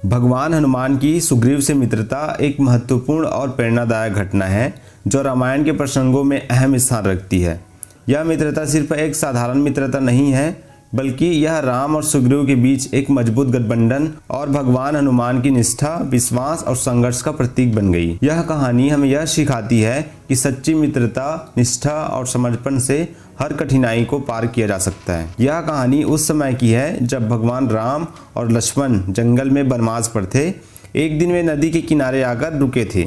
भगवान हनुमान की सुग्रीव से मित्रता एक महत्वपूर्ण और प्रेरणादायक घटना है जो रामायण के प्रसंगों में अहम स्थान रखती है। यह मित्रता सिर्फ एक साधारण मित्रता नहीं है, बल्कि यह राम और सुग्रीव के बीच एक मजबूत गठबंधन और भगवान हनुमान की निष्ठा, विश्वास और संघर्ष का प्रतीक बन गई। यह कहानी हमें यह सिखाती है कि सच्ची मित्रता, निष्ठा और समर्पण से हर कठिनाई को पार किया जा सकता है। यह कहानी उस समय की है जब भगवान राम और लक्ष्मण जंगल में वनवास पर थे। एक दिन वे नदी के किनारे आकर रुके थे।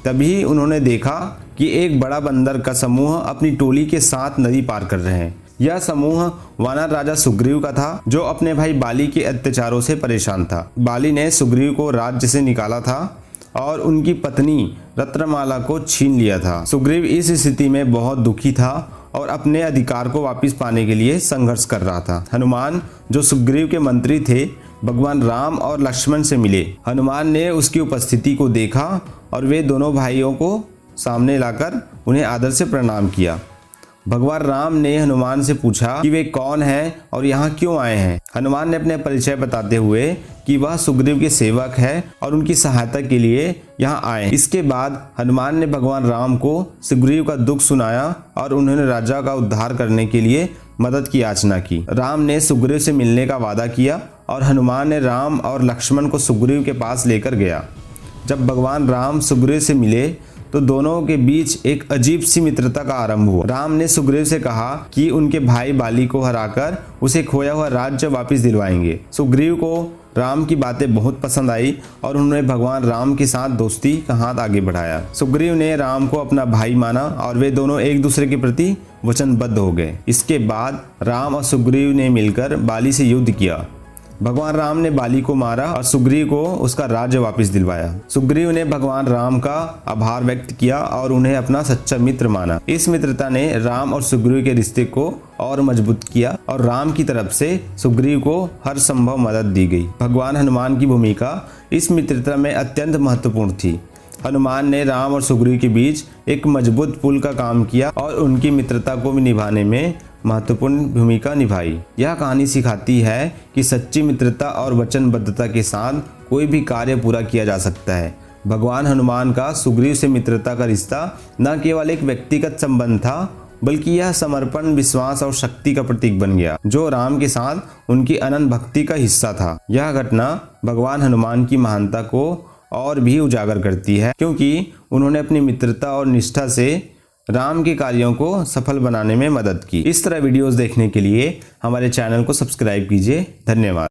तभी उन्होंने देखा कि एक बड़ा बंदर का समूह अपनी टोली के साथ नदी पार कर रहे हैं। यह समूह वानर राजा सुग्रीव का था, जो अपने भाई बाली के अत्याचारों से परेशान था। बाली ने सुग्रीव को राज्य से निकाला था और उनकी पत्नी रत्नमाला को छीन लिया था। सुग्रीव इस स्थिति में बहुत दुखी था और अपने अधिकार को वापस पाने के लिए संघर्ष कर रहा था। हनुमान, जो सुग्रीव के मंत्री थे, भगवान राम और लक्ष्मण से मिले। हनुमान ने उसकी उपस्थिति को देखा और वे दोनों भाइयों को सामने लाकर उन्हें आदर से प्रणाम किया। भगवान राम ने हनुमान से पूछा कि वे कौन हैं और यहाँ क्यों आए हैं। हनुमान ने अपने परिचय बताते हुए कि वह सुग्रीव के सेवक है और उनकी सहायता के लिए यहाँ आए। इसके बाद हनुमान ने भगवान राम को सुग्रीव का दुख सुनाया और उन्होंने राजा का उद्धार करने के लिए मदद की याचना की। राम ने सुग्रीव से मिलने का वादा किया और हनुमान ने राम और लक्ष्मण को सुग्रीव के पास लेकर गया। जब भगवान राम सुग्रीव से मिले तो दोनों के बीच एक अजीब सी मित्रता का आरंभ हुआ। राम ने सुग्रीव से कहा कि उनके भाई बाली को हराकर उसे खोया हुआ राज्य वापस दिलवाएंगे। सुग्रीव को राम की बातें बहुत पसंद आई और उन्होंने भगवान राम के साथ दोस्ती का हाथ आगे बढ़ाया। सुग्रीव ने राम को अपना भाई माना और वे दोनों एक दूसरे के प्रति वचनबद्ध हो गए। इसके बाद राम और सुग्रीव ने मिलकर बाली से युद्ध किया। भगवान राम ने बाली को मारा और सुग्रीव को उसका राज्य वापस दिलवाया। सुग्रीव ने भगवान राम का आभार व्यक्त किया और उन्हें अपना सच्चा मित्र माना। इस मित्रता ने राम और सुग्रीव के रिश्ते को और मजबूत किया और राम की तरफ से सुग्रीव को हर संभव मदद दी गई। भगवान हनुमान की भूमिका इस मित्रता में अत्यंत महत्वपूर्ण थी। हनुमान ने राम और सुग्रीव के बीच एक मजबूत पुल का काम किया और उनकी मित्रता को भी निभाने में महत्वपूर्ण भूमिका निभाई। यह कहानी सिखाती है कि सच्ची मित्रता और वचनबद्धता के साथ कोई भी कार्य पूरा किया जा सकता है। भगवान हनुमान का सुग्रीव से मित्रता का रिश्ता न केवल एक व्यक्तिगत संबंध था, बल्कि यह समर्पण, विश्वास और शक्ति का प्रतीक बन गया, जो राम के साथ उनकी अनंत भक्ति का हिस्सा था। यह घटना भगवान हनुमान की महानता को और भी उजागर करती है, क्योंकि उन्होंने अपनी मित्रता और निष्ठा से राम के कार्यों को सफल बनाने में मदद की। इस तरह वीडियोस देखने के लिए हमारे चैनल को सब्सक्राइब कीजिए। धन्यवाद।